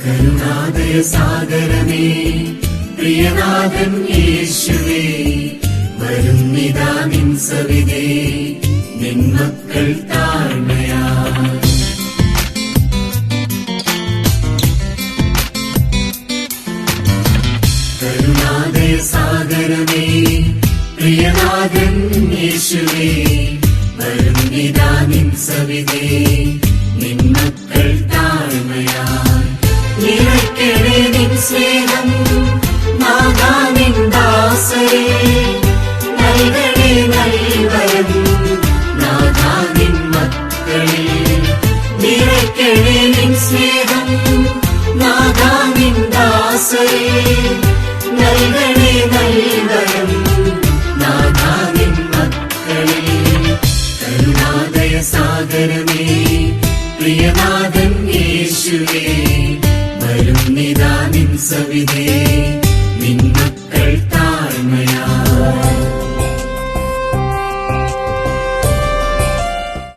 കരുണാദയ സാഗരമേ പ്രിയനാഥൻ യേശുവേ വരുന്നിതാ നിൻ സവിധേ നിൻ മക്കൾ താഴ്മയാ. കരുണാദയ സാഗരമേ പ്രിയനാഥൻ യേശുവേ വരുന്നിതാ നിൻ സവിധേ നിൻ മക്കൾ താഴ്മയായി. നിറയ്ക്കണേ നിൻ സ്നേഹം നാഥാ നിൻ ദാസരേ, നൽകണേ നൽവരം നാഥാ നിൻ മക്കളേ. നിറയ്ക്കണേ നിൻ സ്നേഹം നാഥാ നിൻ ദാസരേ, നൽകണേ നൽവരം നാഥാ നിൻ മക്കളേ. കരുണാദയ സാഗരമേ പ്രിയനാഥൻ യേശുവേ വരുന്നിതാ നിൻ സവിധേ നിൻ